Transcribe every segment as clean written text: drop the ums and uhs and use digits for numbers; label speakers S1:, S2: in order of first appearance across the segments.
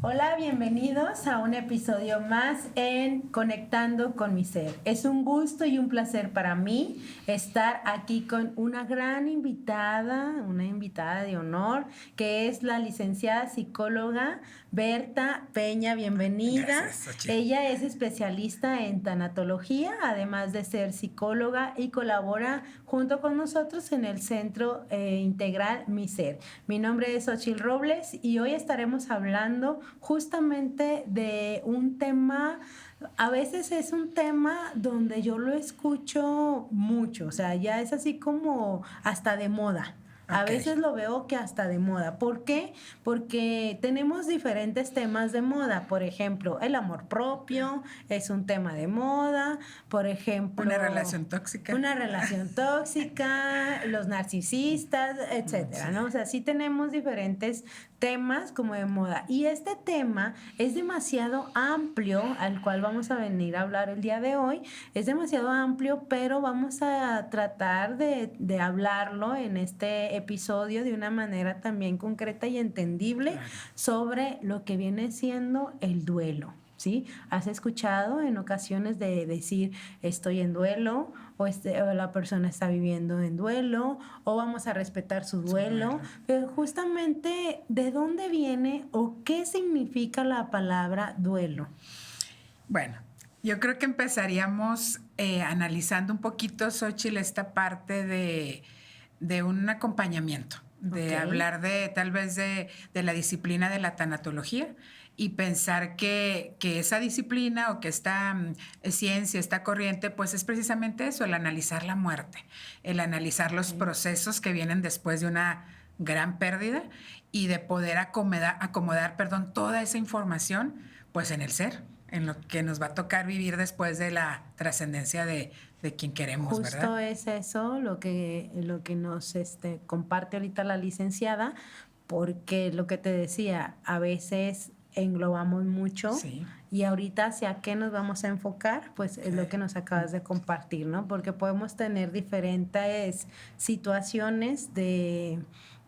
S1: Hola, bienvenidos a un episodio más en Conectando con mi Ser. Es un gusto y un placer para mí estar aquí con una gran invitada, una invitada de honor, que es la licenciada psicóloga Berta Peña. Bienvenida.
S2: Gracias, Xochitl.
S1: Ella es especialista en tanatología, además de ser psicóloga, y colabora junto con nosotros en el Centro Integral Mi Ser. Mi nombre es Xochitl Robles y hoy estaremos hablando justamente de un tema. A veces es un tema donde yo lo escucho mucho, o sea, ya es así como hasta de moda. A veces lo veo que hasta de moda. ¿Por qué? Porque tenemos diferentes temas de moda. Por ejemplo, el amor propio es un tema de moda. Por ejemplo,
S2: una relación tóxica.
S1: Una relación tóxica, los narcisistas, etcétera, ¿no? O sea, sí tenemos diferentes temas como de moda. Y este tema es demasiado amplio, al cual vamos a venir a hablar el día de hoy. Es demasiado amplio, pero vamos a tratar de hablarlo en este episodio de una manera también concreta y entendible, claro, sobre lo que viene siendo el duelo. ¿Sí? ¿Has escuchado en ocasiones de decir estoy en duelo o la persona está viviendo en duelo o vamos a respetar su duelo? Pero justamente, ¿de dónde viene o qué significa la palabra duelo?
S2: Bueno, yo creo que empezaríamos analizando un poquito, Xochitl, esta parte de un acompañamiento, de hablar tal vez de la disciplina de la tanatología y pensar que esa disciplina o que esta ciencia, esta corriente, pues es precisamente eso, el analizar la muerte, el analizar los procesos que vienen después de una gran pérdida y de poder acomodar toda esa información pues en el ser, en lo que nos va a tocar vivir después de la trascendencia de quien queremos,
S1: justo,
S2: ¿verdad?
S1: Justo es eso lo que nos comparte ahorita la licenciada, porque lo que te decía, a veces englobamos mucho, sí, y ahorita hacia qué nos vamos a enfocar, pues es lo que nos acabas de compartir, ¿no? Porque podemos tener diferentes situaciones de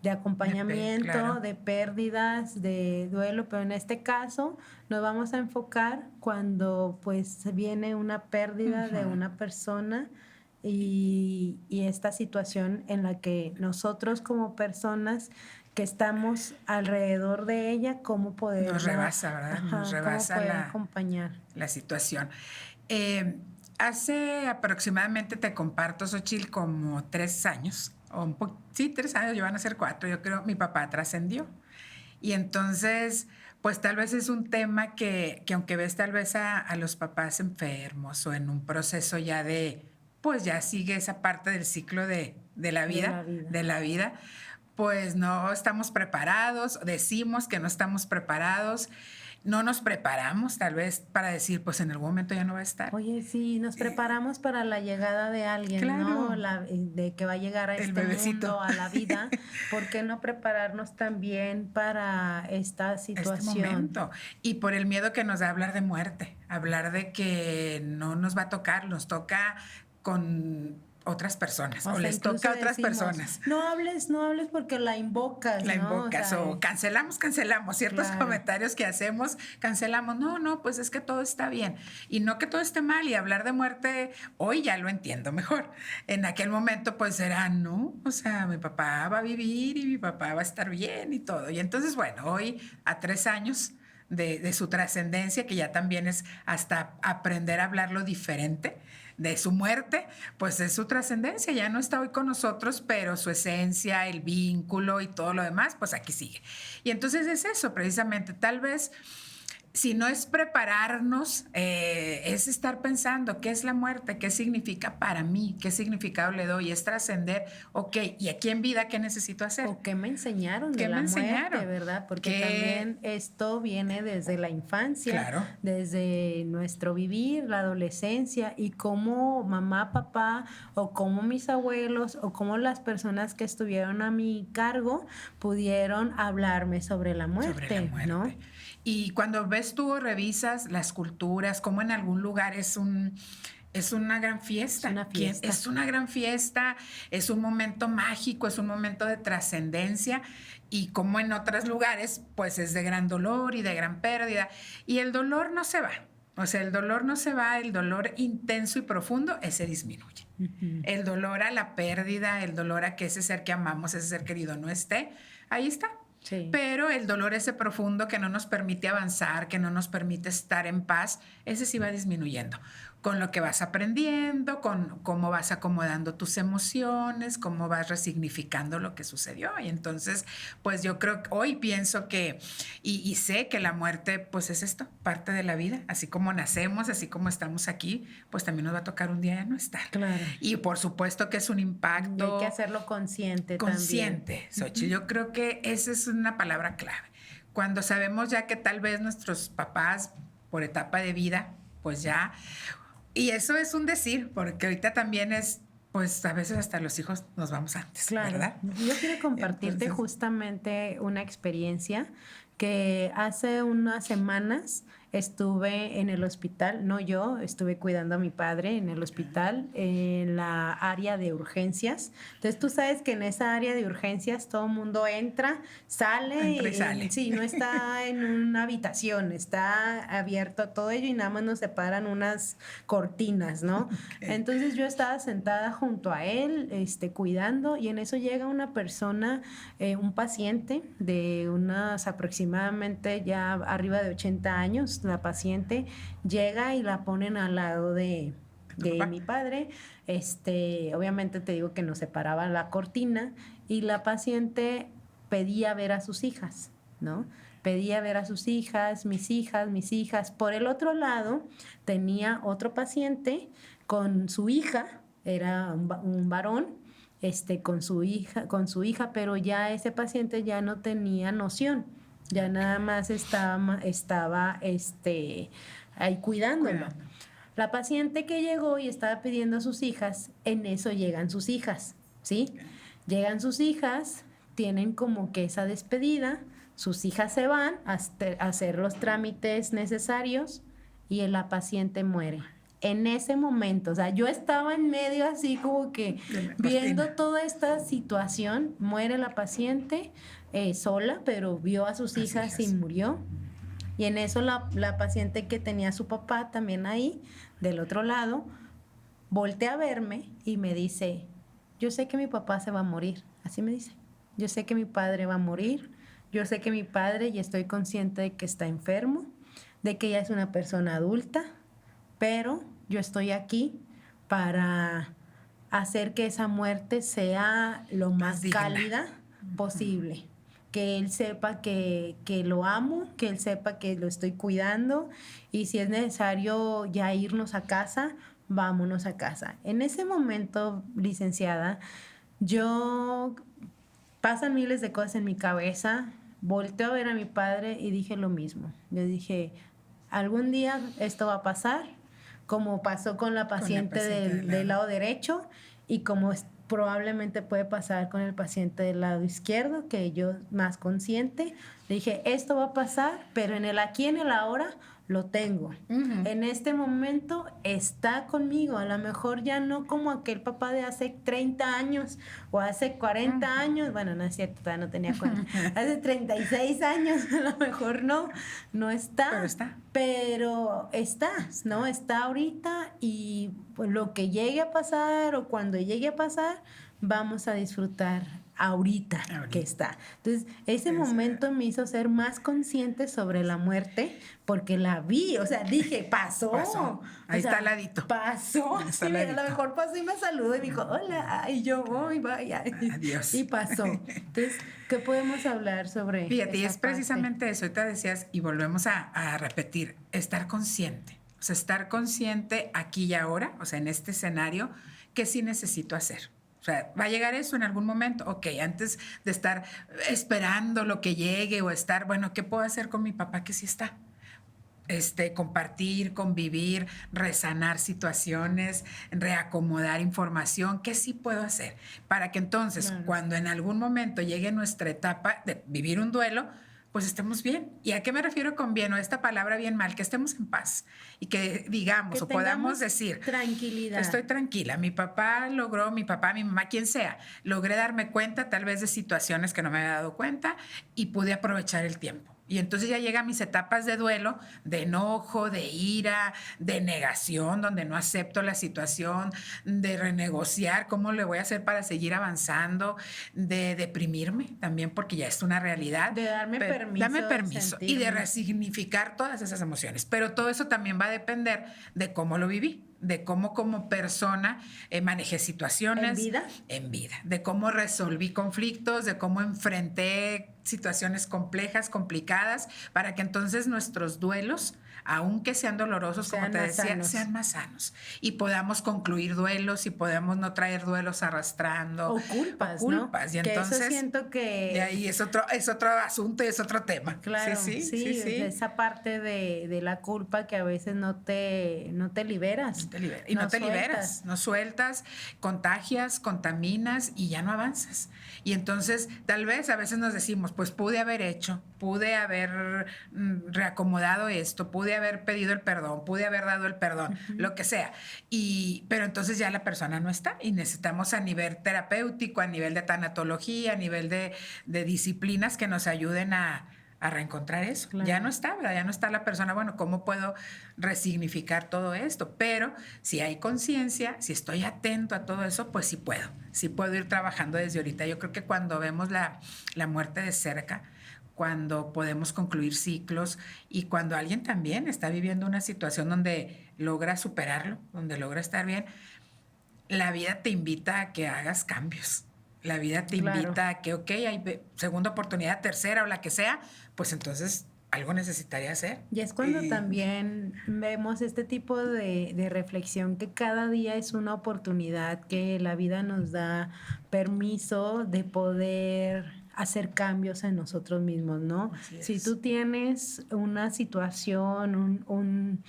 S1: acompañamiento, claro, de pérdidas, de duelo, pero en este caso nos vamos a enfocar cuando pues viene una pérdida de una persona y esta situación en la que nosotros como personas que estamos alrededor de ella, cómo poder...
S2: Nos rebasa, ¿verdad? Nos rebasa
S1: acompañar
S2: la situación. Hace aproximadamente, te comparto, Xochitl, como 3 años, sí, 3 años, ya van a ser 4, yo creo, mi papá trascendió. Y entonces, pues tal vez es un tema que aunque ves tal vez a los papás enfermos o en un proceso ya pues ya sigue esa parte del ciclo de la vida, pues no estamos preparados, decimos que no estamos preparados, no nos preparamos tal vez para decir, pues en algún momento ya no va a estar.
S1: Oye, sí, nos preparamos para la llegada de alguien, claro, ¿no? De que va a llegar a este mundo, a la vida. ¿Por qué no prepararnos también para esta situación?
S2: Este momento. Y por el miedo que nos da hablar de muerte, hablar de que no nos va a tocar, nos toca con otras personas, o les toca a otras personas.
S1: No hables porque la invocas,
S2: La invocas, ¿no? O cancelamos ciertos comentarios que hacemos, cancelamos. No, pues es que todo está bien. Y no que todo esté mal, y hablar de muerte, hoy ya lo entiendo mejor. En aquel momento, pues era, no, o sea, mi papá va a vivir y mi papá va a estar bien y todo. Y entonces, bueno, hoy a 3 años de su trascendencia, que ya también es hasta aprender a hablarlo diferente, de su muerte, pues es su trascendencia, ya no está hoy con nosotros, pero su esencia, el vínculo y todo lo demás, pues aquí sigue. Y entonces es eso, precisamente, tal vez si no es prepararnos, es estar pensando qué es la muerte, qué significa para mí, qué significado le doy, es trascender, ok, y aquí en vida, ¿qué necesito hacer?
S1: O qué me enseñaron de la muerte, ¿verdad? Porque también esto viene desde la infancia,
S2: claro,
S1: desde nuestro vivir, la adolescencia, y cómo mamá, papá, o cómo mis abuelos, o cómo las personas que estuvieron a mi cargo pudieron hablarme sobre la muerte, ¿no?
S2: Y cuando ves tú o revisas las culturas, como en algún lugar es es una gran fiesta.
S1: Es una fiesta.
S2: Es una gran fiesta, es un momento mágico, es un momento de trascendencia y como en otros lugares, pues es de gran dolor y de gran pérdida. Y el dolor no se va. O sea, el dolor no se va, el dolor intenso y profundo, ese disminuye. El dolor a la pérdida, el dolor a que ese ser que amamos, ese ser querido no esté, ahí está.
S1: Sí.
S2: Pero el dolor ese profundo que no nos permite avanzar, que no nos permite estar en paz, ese sí va disminuyendo. Con lo que vas aprendiendo, con cómo vas acomodando tus emociones, cómo vas resignificando lo que sucedió. Y entonces, pues yo creo que hoy pienso que, y sé que la muerte, pues es esto, parte de la vida. Así como nacemos, así como estamos aquí, pues también nos va a tocar un día ya no estar.
S1: Claro.
S2: Y por supuesto que es un impacto.
S1: Y hay que hacerlo consciente
S2: también. Xochitl. Yo creo que esa es una palabra clave. Cuando sabemos ya que tal vez nuestros papás, por etapa de vida, pues ya... Y eso es un decir, porque ahorita también es, pues a veces hasta los hijos nos vamos antes,
S1: claro.
S2: ¿verdad?
S1: Yo quiero compartirte justamente una experiencia que hace unas semanas estuve en el hospital, no yo, estuve cuidando a mi padre en el hospital, en la área de urgencias. Entonces tú sabes que en esa área de urgencias todo el mundo entra y sale. Sí, no está en una habitación, está abierto todo ello y nada más nos separan unas cortinas, ¿no? Okay. Entonces yo estaba sentada junto a él, cuidando, y en eso llega una persona, un paciente de unas aproximadamente ya arriba de 80 años. La paciente llega y la ponen al lado de mi padre. Obviamente te digo que nos separaba la cortina y la paciente pedía ver a sus hijas, ¿no? Pedía ver a sus hijas, mis hijas. Por el otro lado tenía otro paciente con su hija, era un varón, con su hija, pero ya ese paciente ya no tenía noción. Ya nada más estaba ahí cuidándolo. La paciente que llegó y estaba pidiendo a sus hijas, en eso llegan sus hijas, ¿sí? Llegan sus hijas, tienen como que esa despedida, sus hijas se van a hacer los trámites necesarios y la paciente muere. En ese momento, o sea, yo estaba en medio así como que viendo toda esta situación, muere la paciente sola, pero vio a sus hijas y murió. Y en eso la paciente que tenía a su papá también ahí, del otro lado, voltea a verme y me dice, yo sé que mi papá se va a morir, así me dice, yo sé que mi padre va a morir, yo sé que mi padre, y estoy consciente de que está enfermo, de que ya es una persona adulta, pero yo estoy aquí para hacer que esa muerte sea lo más cálida posible. Que él sepa que lo amo, que él sepa que lo estoy cuidando y si es necesario ya irnos a casa, vámonos a casa. En ese momento, licenciada, pasan miles de cosas en mi cabeza, volteo a ver a mi padre y dije lo mismo. Yo dije, algún día esto va a pasar, como pasó con la paciente del lado derecho y como probablemente puede pasar con el paciente del lado izquierdo, que yo más consciente, le dije, esto va a pasar, pero en el aquí, en el ahora, lo tengo. Uh-huh. En este momento está conmigo, a lo mejor ya no como aquel papá de hace 30 años o hace 40 uh-huh. años, bueno, no es cierto, todavía no tenía 40, hace 36 años, a lo mejor no está, pero está, ¿no? Está ahorita y pues, lo que llegue a pasar o cuando llegue a pasar, vamos a disfrutar ahorita que está. Entonces, ese momento me hizo ser más consciente sobre la muerte porque la vi, o sea, dije, pasó.
S2: Ahí está al ladito.
S1: Pasó. Sí, a lo mejor pasó y me saludó y me dijo, hola, y yo voy, vaya.
S2: Adiós.
S1: Y pasó. Entonces, ¿qué podemos hablar sobre
S2: Fíjate, y es precisamente eso, ahorita decías, y volvemos a repetir, estar consciente. O sea, estar consciente aquí y ahora, o sea, en este escenario, ¿qué sí necesito hacer? O sea, ¿va a llegar eso en algún momento? Ok, antes de estar esperando lo que llegue o estar, bueno, ¿qué puedo hacer con mi papá que sí está? Compartir, convivir, resanar situaciones, reacomodar información, ¿qué sí puedo hacer? Para que entonces, cuando en algún momento llegue nuestra etapa de vivir un duelo, pues estemos bien. ¿Y a qué me refiero con bien o esta palabra bien mal? Que estemos en paz y que digamos
S1: Que
S2: o podamos
S1: tengamos
S2: decir,
S1: tranquilidad.
S2: estoy tranquila, mi papá, mi mamá, quien sea, logré darme cuenta tal vez de situaciones que no me había dado cuenta y pude aprovechar el tiempo. Y entonces ya llegan mis etapas de duelo, de enojo, de ira, de negación, donde no acepto la situación, de renegociar cómo le voy a hacer para seguir avanzando, de deprimirme también porque ya es una realidad.
S1: De darme permiso.
S2: Dame permiso y de resignificar todas esas emociones. Pero todo eso también va a depender de cómo lo viví, de cómo como persona manejé situaciones.
S1: ¿En vida?
S2: En vida. De cómo resolví conflictos, de cómo enfrenté situaciones complejas, complicadas, para que entonces nuestros duelos, aunque sean dolorosos, como te decía, sean más sanos. Y podamos concluir duelos y podamos no traer duelos arrastrando.
S1: O culpas,
S2: ¿no? Y
S1: que
S2: entonces,
S1: eso siento que...
S2: De ahí es otro asunto y es otro tema.
S1: Claro, sí. Esa parte de la culpa que a veces no te liberas.
S2: No te liberas, no sueltas, contagias, contaminas y ya no avanzas. Y entonces, tal vez a veces nos decimos, pues pude haber reacomodado esto, pude haber pedido el perdón, pude haber dado el perdón, lo que sea. Pero entonces ya la persona no está y necesitamos a nivel terapéutico, a nivel de tanatología, a nivel de disciplinas que nos ayuden a reencontrar eso. Claro. Ya no está, ¿verdad? Ya no está la persona, bueno, ¿cómo puedo resignificar todo esto? Pero si hay conciencia, si estoy atento a todo eso, pues sí puedo ir trabajando desde ahorita. Yo creo que cuando vemos la muerte de cerca, cuando podemos concluir ciclos y cuando alguien también está viviendo una situación donde logra superarlo, donde logra estar bien, la vida te invita a que hagas cambios. La vida te invita a que, ok, hay segunda oportunidad, tercera o la que sea, pues entonces algo necesitaría hacer.
S1: Y es cuando también vemos este tipo de reflexión, que cada día es una oportunidad, que la vida nos da permiso de poder hacer cambios en nosotros mismos, ¿no? Si tú tienes una situación, un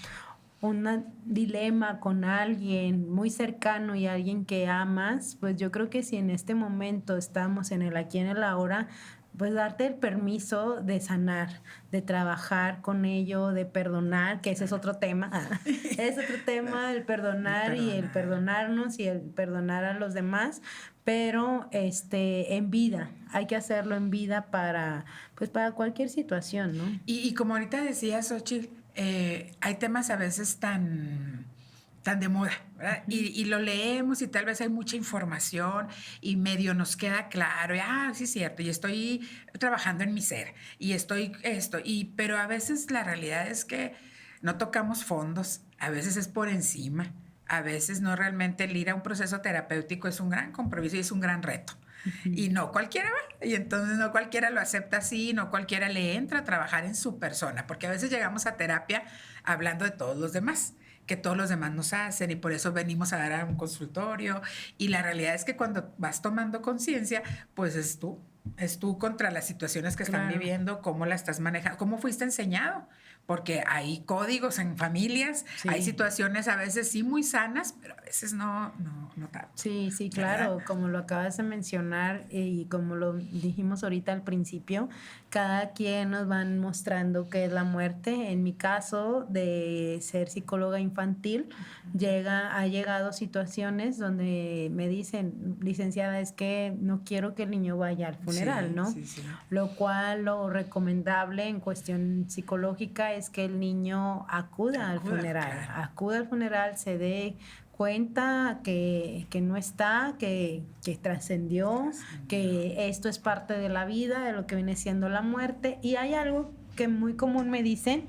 S1: dilema con alguien muy cercano y alguien que amas, pues yo creo que si en este momento estamos en el aquí, en el ahora, pues darte el permiso de sanar, de trabajar con ello, de perdonar, que ese es otro tema. Es otro tema, el perdonar y el perdonarnos y el perdonar a los demás, pero en vida, hay que hacerlo en vida para cualquier situación, ¿no?
S2: Y como ahorita decías, Xochitl, hay temas a veces tan de moda, ¿verdad? Y lo leemos y tal vez hay mucha información y medio nos queda claro, sí es cierto, y estoy trabajando en mi ser, y estoy pero a veces la realidad es que no tocamos fondos, a veces es por encima, a veces no realmente el ir a un proceso terapéutico es un gran compromiso y es un gran reto. Y no cualquiera va, y entonces no cualquiera lo acepta así, no cualquiera le entra a trabajar en su persona, porque a veces llegamos a terapia hablando de todos los demás, que todos los demás nos hacen, y por eso venimos a dar a un consultorio, y la realidad es que cuando vas tomando conciencia, pues es tú contra las situaciones que están viviendo, cómo la estás manejando, cómo fuiste enseñado, porque hay códigos en familias, hay situaciones a veces sí muy sanas, pero a veces no tanto.
S1: Sí, claro, ¿verdad? Como lo acabas de mencionar y como lo dijimos ahorita al principio, cada quien nos van mostrando qué es la muerte. En mi caso, de ser psicóloga infantil, ha llegado situaciones donde me dicen, licenciada, es que no quiero que el niño vaya al funeral, ¿no? Sí. Lo cual lo recomendable en cuestión psicológica es que el niño acuda al funeral, se dé cuenta que no está, que trascendió, que esto es parte de la vida, de lo que viene siendo la muerte. Y hay algo que muy común me dicen,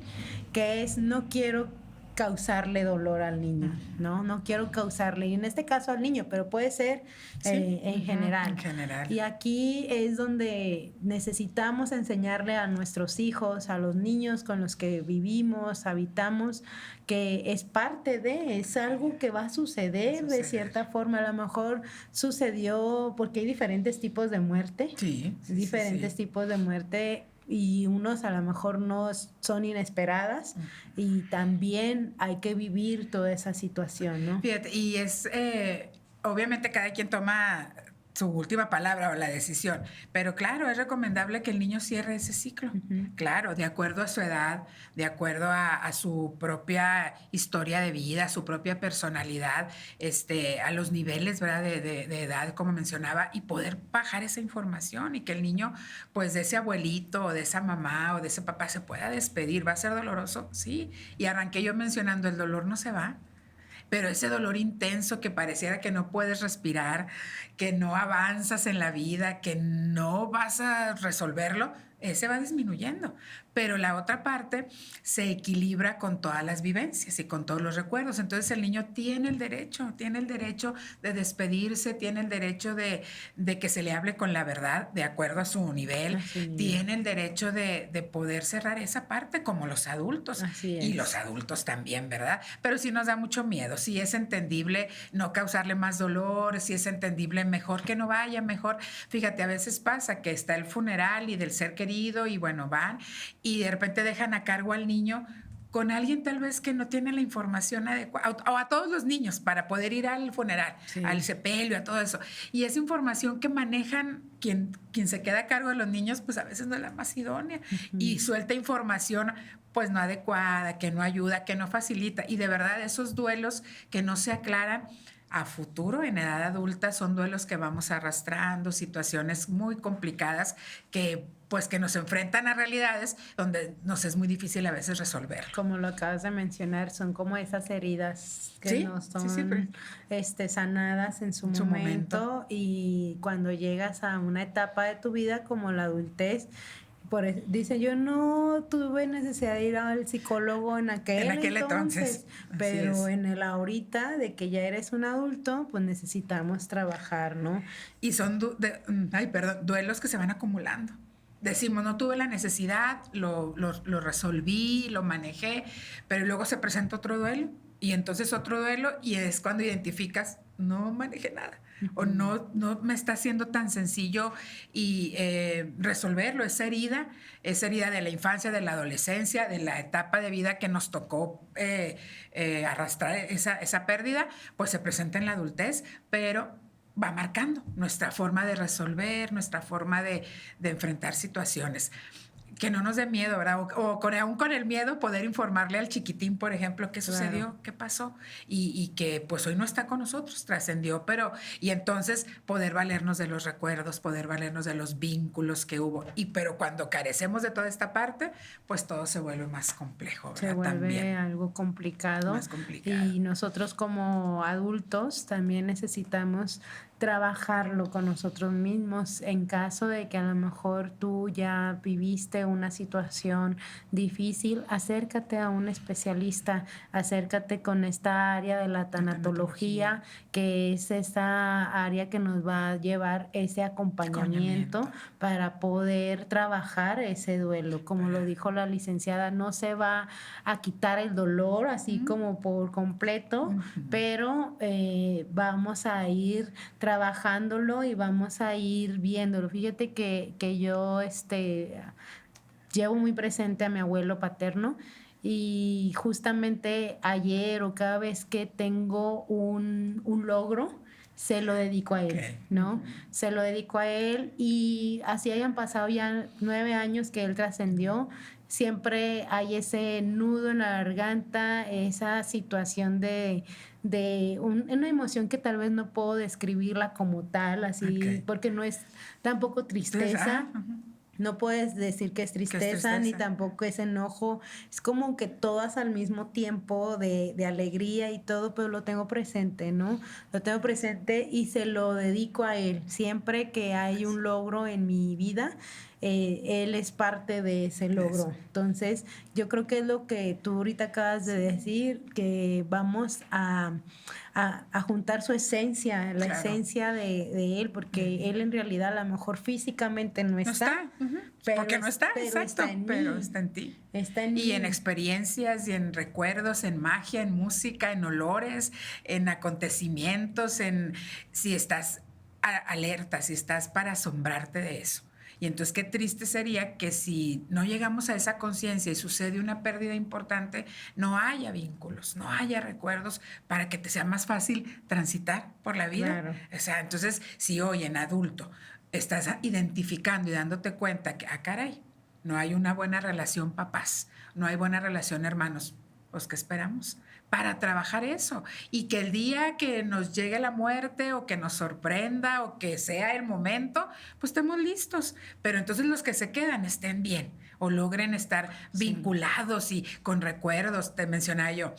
S1: que es: no quiero causarle dolor al niño, no quiero causarle, y en este caso al niño, pero puede ser en general.
S2: En general.
S1: Y aquí es donde necesitamos enseñarle a nuestros hijos, a los niños con los que vivimos, habitamos, que es es algo que va a suceder de cierta forma. A lo mejor sucedió porque hay diferentes tipos de muerte, diferentes tipos de muerte, y unos a lo mejor no son inesperadas, y también hay que vivir toda esa situación, ¿no?
S2: Fíjate, y obviamente cada quien toma su última palabra o la decisión. Pero claro, es recomendable que el niño cierre ese ciclo. Claro, de acuerdo a su edad, de acuerdo a su propia historia de vida, a su propia personalidad, a los niveles, ¿verdad? De edad, como mencionaba, y poder bajar esa información y que el niño, pues de ese abuelito o de esa mamá o de ese papá se pueda despedir. ¿Va a ser doloroso? Sí. Y arranqué yo mencionando, el dolor no se va. Pero ese dolor intenso que pareciera que no puedes respirar, que no avanzas en la vida, que no vas a resolverlo, ese va disminuyendo. Pero la otra parte se equilibra con todas las vivencias y con todos los recuerdos. Entonces el niño tiene el derecho de despedirse, tiene el derecho de que se le hable con la verdad de acuerdo a su nivel, tiene el derecho de poder cerrar esa parte como los adultos. Y los adultos también, ¿verdad? Pero sí nos da mucho miedo, sí es entendible no causarle más dolor, sí es entendible mejor que no vaya, mejor. Fíjate, a veces pasa que está el funeral y del ser querido y bueno, van y de repente dejan a cargo al niño con alguien tal vez que no tiene la información adecuada, o a todos los niños para poder ir al funeral, al sepelio, a todo eso. Y esa información que manejan quien se queda a cargo de los niños, pues a veces no es la más idónea y suelta información pues no adecuada, que no ayuda, que no facilita. Y de verdad esos duelos que no se aclaran a futuro, en edad adulta, son duelos que vamos arrastrando, situaciones muy complicadas que nos enfrentan a realidades donde nos es muy difícil a veces resolver.
S1: Como lo acabas de mencionar, son como esas heridas que no son sanadas en su momento, y cuando llegas a una etapa de tu vida como la adultez, dice, yo no tuve necesidad de ir al psicólogo en aquel entonces, pero en el ahorita de que ya eres un adulto, pues necesitamos trabajar, ¿no?
S2: Y son duelos que se van acumulando. Decimos, no tuve la necesidad, lo resolví, lo manejé, pero luego se presenta otro duelo y entonces otro duelo y es cuando identificas, no manejé nada. O no me está siendo tan sencillo y resolverlo, esa herida de la infancia, de la adolescencia, de la etapa de vida que nos tocó arrastrar esa pérdida, pues se presenta en la adultez, pero va marcando nuestra forma de resolver, nuestra forma de enfrentar situaciones. Que no nos dé miedo, ¿verdad? O aún con el miedo poder informarle al chiquitín, por ejemplo, qué sucedió, qué pasó, y que pues hoy no está con nosotros, trascendió, y entonces poder valernos de los recuerdos, poder valernos de los vínculos que hubo, pero cuando carecemos de toda esta parte, pues todo se vuelve más complejo, ¿verdad?
S1: Se vuelve algo complicado.
S2: Más complicado.
S1: Y nosotros como adultos también necesitamos trabajarlo con nosotros mismos en caso de que a lo mejor tú ya viviste una situación difícil. Acércate a un especialista, acércate con esta área de la tanatología, que es esa área que nos va a llevar ese acompañamiento para poder trabajar ese duelo. Como lo dijo la licenciada, no se va a quitar el dolor así como por completo, pero vamos a ir trabajándolo y vamos a ir viéndolo. Fíjate que yo llevo muy presente a mi abuelo paterno y justamente ayer o cada vez que tengo un logro, se lo dedico a él, ¿no? Se lo dedico a él y así hayan pasado ya 9 años que él trascendió, siempre hay ese nudo en la garganta, esa situación de una emoción que tal vez no puedo describirla como tal, así, porque no es tampoco tristeza. No puedes decir que es tristeza, ni tampoco es enojo. Es como que todas al mismo tiempo de alegría y todo, pero lo tengo presente, ¿no? Lo tengo presente y se lo dedico a él. Siempre que hay un logro en mi vida, él es parte de ese logro. Entonces, yo creo que es lo que tú ahorita acabas de decir, que vamos a juntar su esencia, la esencia de él, porque él en realidad a lo mejor físicamente no está.
S2: Porque no está, exacto, pero está en ti.
S1: Está en
S2: y
S1: mí.
S2: En experiencias, y en recuerdos, en magia, en música, en olores, en acontecimientos, si estás alerta, si estás para asombrarte de eso. Y entonces qué triste sería que si no llegamos a esa conciencia y sucede una pérdida importante, no haya vínculos, no haya recuerdos para que te sea más fácil transitar por la vida.
S1: Claro.
S2: O sea, entonces si hoy en adulto estás identificando y dándote cuenta que, caray, no hay una buena relación papás, no hay buena relación hermanos, pues ¿qué esperamos? Para trabajar eso y que el día que nos llegue la muerte o que nos sorprenda o que sea el momento, pues estemos listos. Pero entonces los que se quedan estén bien o logren estar vinculados y con recuerdos. Te mencionaba yo,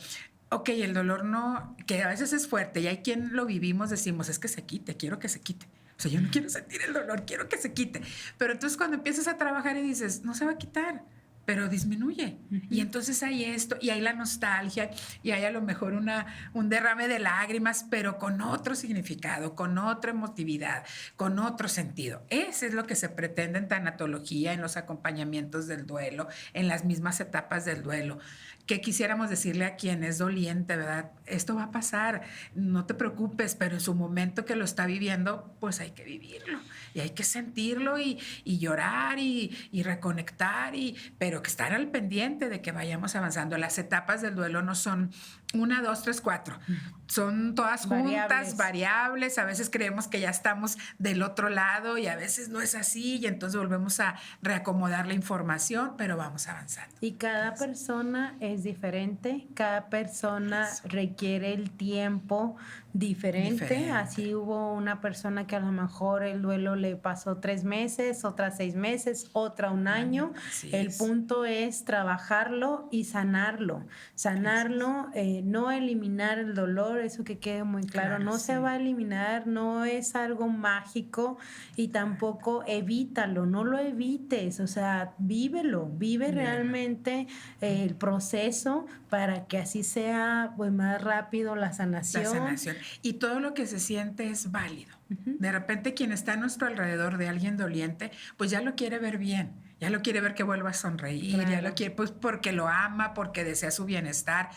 S2: ok, el dolor no, que a veces es fuerte y hay quien lo vivimos, decimos, es que se quite, quiero que se quite. O sea, yo no quiero sentir el dolor, quiero que se quite. Pero entonces cuando empiezas a trabajar y dices, no se va a quitar, pero disminuye. Y entonces hay esto, y hay la nostalgia, y hay a lo mejor un derrame de lágrimas, pero con otro significado, con otra emotividad, con otro sentido. Ese es lo que se pretende en tanatología, en los acompañamientos del duelo, en las mismas etapas del duelo. ¿Qué quisiéramos decirle a quien es doliente, verdad? Esto va a pasar, no te preocupes, pero en su momento que lo está viviendo, pues hay que vivirlo y hay que sentirlo y llorar y reconectar, pero que estar al pendiente de que vayamos avanzando. Las etapas del duelo no son 1, 2, 3, 4. Son todas juntas, variables. A veces creemos que ya estamos del otro lado y a veces no es así y entonces volvemos a reacomodar la información, pero vamos avanzando.
S1: Y cada persona es diferente, cada persona requiere el tiempo diferente. Así hubo una persona que a lo mejor el duelo le pasó 3 meses, otra 6 meses, otra 1 año. El punto es trabajarlo y sanarlo. Sanarlo, no eliminar el dolor, eso que quede muy claro. No se va a eliminar, no es algo mágico y tampoco evítalo, no lo evites. O sea, vívelo, vive realmente el proceso para que así sea pues, más rápido la sanación.
S2: La sanación. Y todo lo que se siente es válido. De repente quien está a nuestro alrededor de alguien doliente, pues ya lo quiere ver bien, ya lo quiere ver que vuelva a sonreír, ya lo quiere pues porque lo ama, porque desea su bienestar,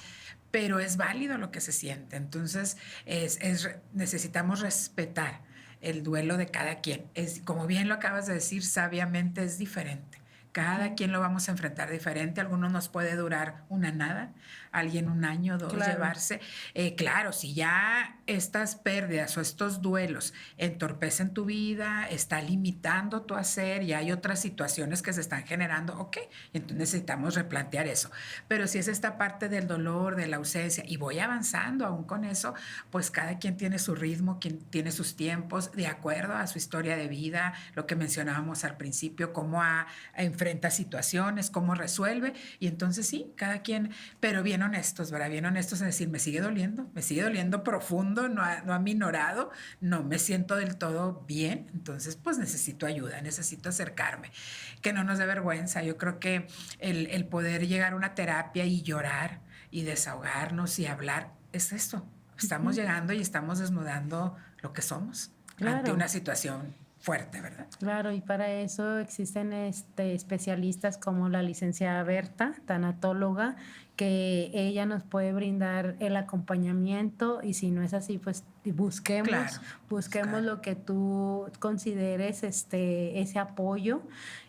S2: pero es válido lo que se siente. Entonces necesitamos respetar el duelo de cada quien. Como bien lo acabas de decir, sabiamente es diferente. Cada quien lo vamos a enfrentar diferente. Algunos nos puede durar una nada, alguien 1 año, 2, llevarse. Claro, si ya estas pérdidas o estos duelos entorpecen tu vida, está limitando tu hacer y hay otras situaciones que se están generando, ok, entonces necesitamos replantear eso. Pero si es esta parte del dolor, de la ausencia, y voy avanzando aún con eso, pues cada quien tiene su ritmo, quien tiene sus tiempos, de acuerdo a su historia de vida, lo que mencionábamos al principio, cómo enfrenta situaciones, cómo resuelve, y entonces sí, cada quien, pero bien honestos, ¿verdad? Bien honestos en decir, me sigue doliendo profundo, no aminorado, no me siento del todo bien, entonces pues necesito ayuda, necesito acercarme, que no nos dé vergüenza. Yo creo que el poder llegar a una terapia y llorar y desahogarnos y hablar, es esto, estamos llegando y estamos desnudando lo que somos ante una situación fuerte, ¿verdad?
S1: Claro, y para eso existen especialistas como la licenciada Berta, tanatóloga, que ella nos puede brindar el acompañamiento y si no es así, pues busquemos lo que tú consideres ese apoyo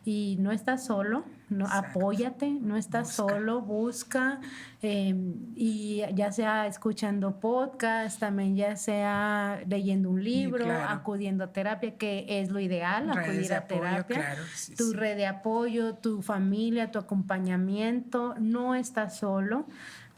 S1: y no estás solo, apóyate, no estás solo, busca y ya sea escuchando podcast, también ya sea leyendo un libro, acudiendo a terapia, que es lo ideal, acudir a terapia, tu red de apoyo, tu familia, tu acompañamiento, no estás solo.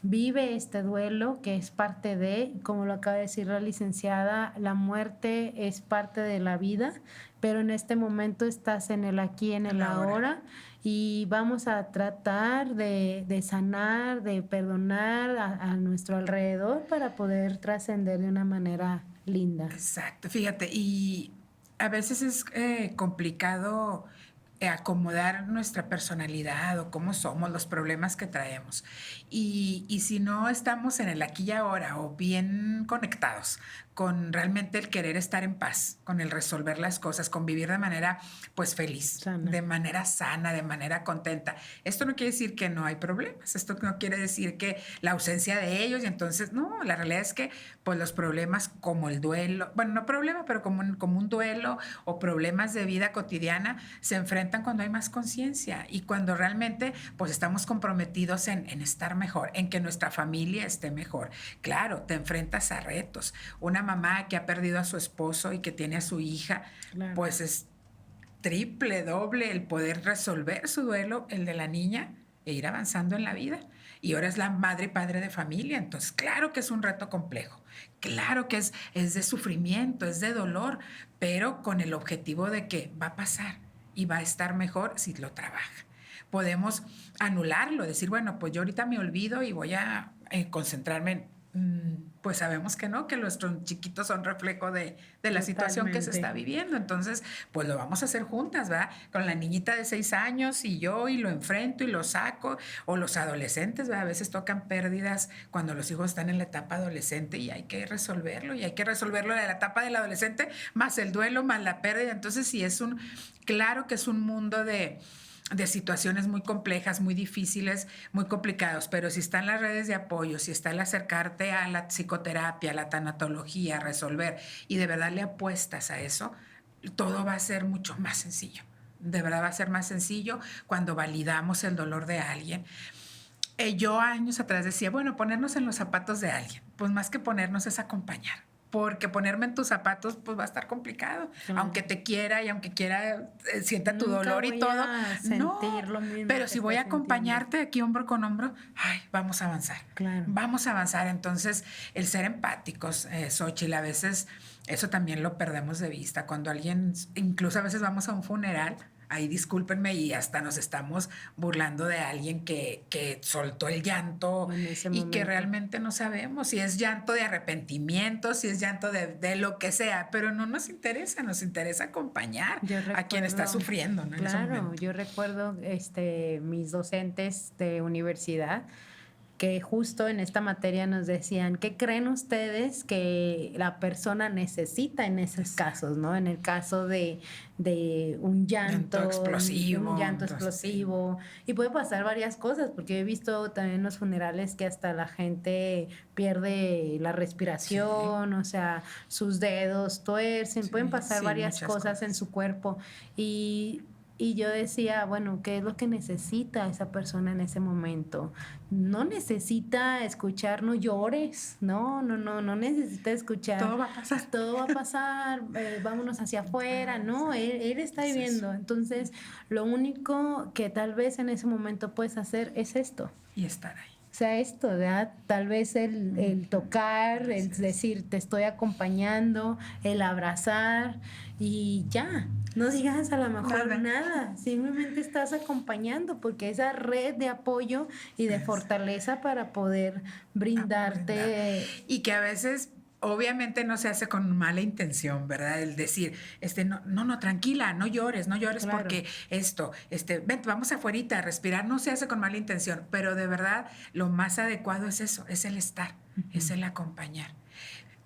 S1: Vive este duelo que es parte de, como lo acaba de decir la licenciada, la muerte es parte de la vida, pero en este momento estás en el aquí, en el ahora, y vamos a tratar de sanar, de perdonar a nuestro alrededor para poder trascender de una manera linda.
S2: Exacto, fíjate, y a veces es complicado acomodar nuestra personalidad o cómo somos, los problemas que traemos. Y si no estamos en el aquí y ahora o bien conectados con realmente el querer estar en paz, con el resolver las cosas, con vivir de manera pues feliz, de manera sana, de manera contenta. Esto no quiere decir que no hay problemas, esto no quiere decir que la ausencia de ellos, y entonces no, la realidad es que pues los problemas como el duelo, bueno, no problema, pero como un duelo o problemas de vida cotidiana se enfrentan cuando hay más conciencia y cuando realmente pues estamos comprometidos en estar mejor, en que nuestra familia esté mejor. Claro, te enfrentas a retos. Una mamá que ha perdido a su esposo y que tiene a su hija, claro, pues es triple, doble el poder resolver su duelo, el de la niña, e ir avanzando en la vida. Y ahora es la madre y padre de familia, entonces claro que es un reto complejo, claro que es de sufrimiento, es de dolor, pero con el objetivo de que va a pasar y va a estar mejor si lo trabaja. Podemos anularlo, decir, bueno, pues yo ahorita me olvido y voy a concentrarme en pues sabemos que no, que nuestros chiquitos son reflejo de la situación que se está viviendo. Entonces, pues lo vamos a hacer juntas, ¿verdad? Con la niñita de 6 años y yo, y lo enfrento y lo saco. O los adolescentes, ¿verdad? A veces tocan pérdidas cuando los hijos están en la etapa adolescente y hay que resolverlo. Y hay que resolverlo en la etapa del adolescente, más el duelo, más la pérdida. Entonces, sí, claro que es un mundo de situaciones muy complejas, muy difíciles, muy complicados, pero si están las redes de apoyo, si está el acercarte a la psicoterapia, a la tanatología, a resolver, y de verdad le apuestas a eso, todo va a ser mucho más sencillo. De verdad va a ser más sencillo cuando validamos el dolor de alguien. Yo años atrás decía, bueno, ponernos en los zapatos de alguien, pues más que ponernos es acompañar. Porque ponerme en tus zapatos pues va a estar complicado, aunque te quiera y aunque quiera sienta tu dolor y todo, no, lo mismo, pero si voy a acompañarte aquí hombro con hombro, ay, vamos a avanzar, claro, vamos a avanzar. Entonces el ser empáticos, Xóchitl, a veces eso también lo perdemos de vista, cuando alguien, incluso a veces vamos a un funeral, ahí discúlpenme, y hasta nos estamos burlando de alguien que soltó el llanto y que realmente no sabemos si es llanto de arrepentimiento, si es llanto de lo que sea, pero no nos interesa, nos interesa acompañar a quien está sufriendo, ¿no?
S1: Claro, yo recuerdo mis docentes de universidad que justo en esta materia nos decían, ¿qué creen ustedes que la persona necesita en esos casos, ¿no? En el caso de un llanto explosivo. Un llanto explosivo. Y puede pasar varias cosas, porque he visto también en los funerales que hasta la gente pierde la respiración, o sea, sus dedos tuercen, pueden pasar varias cosas en su cuerpo. Y yo decía, bueno, ¿qué es lo que necesita esa persona en ese momento? No necesita escuchar, no llores, no necesita escuchar.
S2: Todo va a pasar.
S1: Todo va a pasar, vámonos hacia afuera, ¿no? Él está viviendo. Entonces, lo único que tal vez en ese momento puedes hacer es esto.
S2: Y estar ahí.
S1: O sea, esto, ¿verdad? Tal vez el tocar, el decir, te estoy acompañando, el abrazar y ya. No digas a lo mejor nada, simplemente estás acompañando, porque esa red de apoyo y de fortaleza para poder brindarte.
S2: Y que a veces obviamente no se hace con mala intención, ¿verdad? El decir, no, tranquila, no llores claro, porque vente, vamos afuerita a respirar, no se hace con mala intención, pero de verdad lo más adecuado es eso, es el estar, es el acompañar.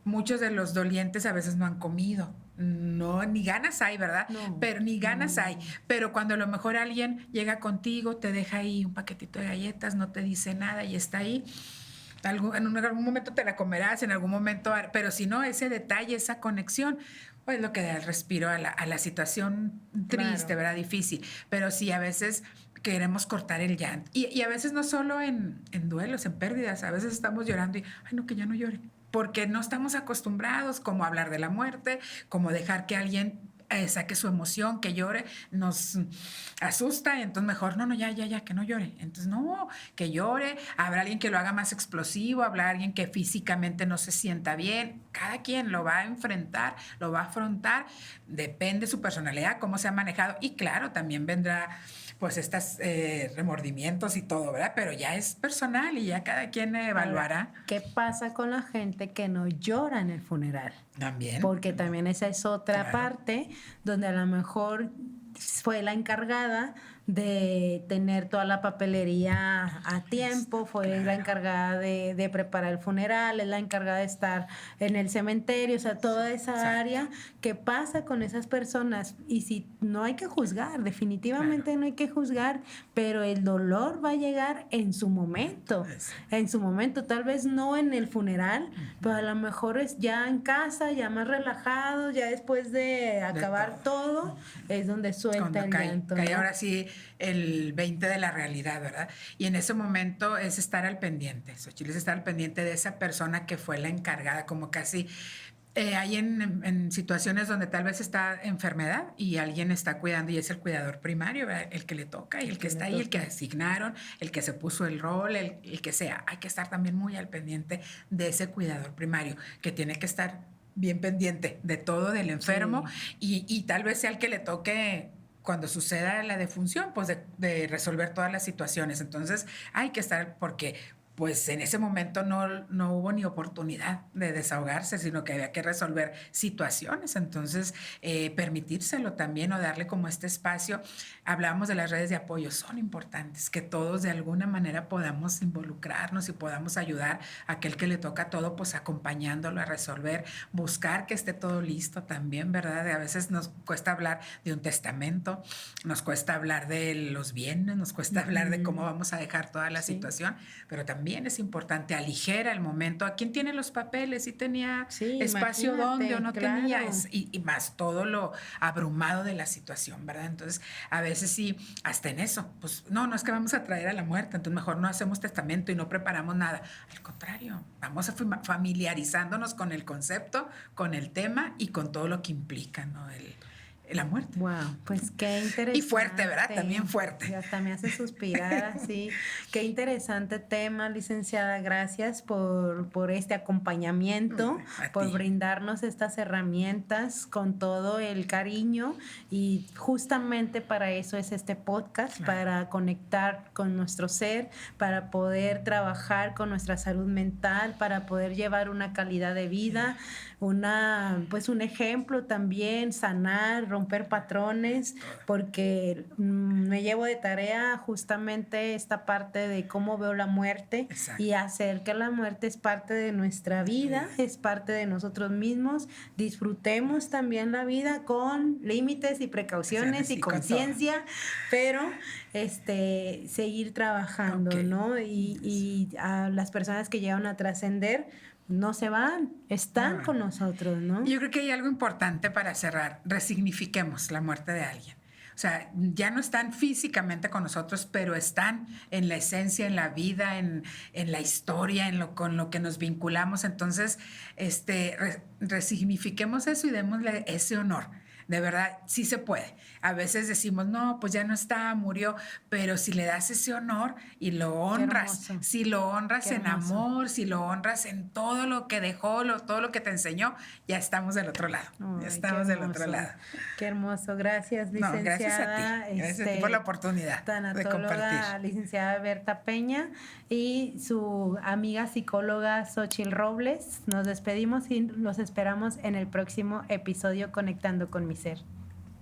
S2: Muchos de los dolientes a veces no han comido, no, ni ganas hay, ¿verdad? Pero ni ganas hay. Pero cuando a lo mejor alguien llega contigo, te deja ahí un paquetito de galletas, no te dice nada y está ahí, en algún momento te la comerás, en algún momento, pero si no, ese detalle, esa conexión, pues lo que da el respiro a la situación triste, claro, ¿verdad? Difícil. Pero sí, a veces queremos cortar el llanto. Y a veces no solo en duelos, en pérdidas, a veces estamos llorando y, ay, no, que ya no llore. Porque no estamos acostumbrados como a hablar de la muerte, como dejar que alguien saque su emoción, que llore, nos asusta, y entonces mejor, no, ya, que no llore. Entonces, no, que llore, habrá alguien que lo haga más explosivo, habrá alguien que físicamente no se sienta bien, cada quien lo va a enfrentar, lo va a afrontar, depende de su personalidad, cómo se ha manejado, y claro, también vendrá pues estos remordimientos y todo, ¿verdad? Pero ya es personal y ya cada quien evaluará.
S1: ¿Qué pasa con la gente que no llora en el funeral?
S2: También.
S1: Porque también esa es otra parte donde a lo mejor fue la encargada, de tener toda la papelería a tiempo, fue la encargada de preparar el funeral, es la encargada de estar en el cementerio, o sea, toda esa área que pasa con esas personas. Y si no hay que juzgar, definitivamente no hay que juzgar, pero el dolor va a llegar en su momento, tal vez no en el funeral, pero a lo mejor es ya en casa, ya más relajado, ya después de acabar todo, es donde suelta el llanto.
S2: Cae ahora sí el 20 de la realidad, ¿verdad? Y en ese momento es estar al pendiente, Xochitl, es estar al pendiente de esa persona que fue la encargada, como casi... hay en situaciones donde tal vez está enfermedad y alguien está cuidando y es el cuidador primario, ¿verdad? El que le toca y el que está ahí, el que asignaron, el que se puso el rol, el que sea. Hay que estar también muy al pendiente de ese cuidador primario, que tiene que estar bien pendiente de todo, del enfermo, y tal vez sea el que le toque cuando suceda la defunción, pues de resolver todas las situaciones. Entonces hay que estar, porque pues en ese momento no hubo ni oportunidad de desahogarse, sino que había que resolver situaciones. Entonces, permitírselo también o darle como este espacio. Hablábamos de las redes de apoyo, son importantes, que todos de alguna manera podamos involucrarnos y podamos ayudar a aquel que le toca todo, pues acompañándolo a resolver, buscar que esté todo listo también, ¿verdad? A veces nos cuesta hablar de un testamento, nos cuesta hablar de los bienes, nos cuesta hablar de cómo vamos a dejar toda la situación, pero también es importante, aligera el momento. ¿A quién tiene los papeles? ¿Si tenía espacio donde o no tenía? Y más todo lo abrumado de la situación, ¿verdad? Entonces, a veces sí, hasta en eso, pues no es que vamos a traer a la muerte, entonces mejor no hacemos testamento y no preparamos nada. Al contrario, vamos familiarizándonos con el concepto, con el tema y con todo lo que implica, ¿no? La muerte.
S1: Wow, pues qué interesante.
S2: Y fuerte, ¿verdad? También fuerte.
S1: Y hasta me hace suspirar así. Qué interesante tema, licenciada. Gracias por este acompañamiento, por brindarnos estas herramientas con todo el cariño. Y justamente para eso es este podcast, para conectar con nuestro ser, para poder trabajar con nuestra salud mental, para poder llevar una calidad de vida, un ejemplo también, sanar, romper patrones, porque me llevo de tarea justamente esta parte de cómo veo la muerte. Y hacer que la muerte es parte de nuestra vida, es parte de nosotros mismos. Disfrutemos también la vida con límites y precauciones y conciencia, pero seguir trabajando, ¿no? Y a las personas que llegan a trascender, no se van, están con nosotros, ¿no?
S2: Yo creo que hay algo importante para cerrar. Resignifiquemos la muerte de alguien. O sea, ya no están físicamente con nosotros, pero están en la esencia, en la vida, en la historia, con lo que nos vinculamos. Entonces, resignifiquemos eso y démosle ese honor. De verdad, sí se puede. A veces decimos, no, pues ya no está, murió, pero si le das ese honor y lo honras, si lo honras en amor, si lo honras en todo lo que dejó, todo lo que te enseñó, ya estamos del otro lado.
S1: Ay,
S2: ya estamos del otro lado.
S1: Qué hermoso. Gracias, licenciada.
S2: No, gracias a ti. Gracias a ti por la oportunidad de compartir.
S1: Licenciada Berta Peña y su amiga psicóloga Xochitl Robles. Nos despedimos y los esperamos en el próximo episodio Conectando con mi Ser.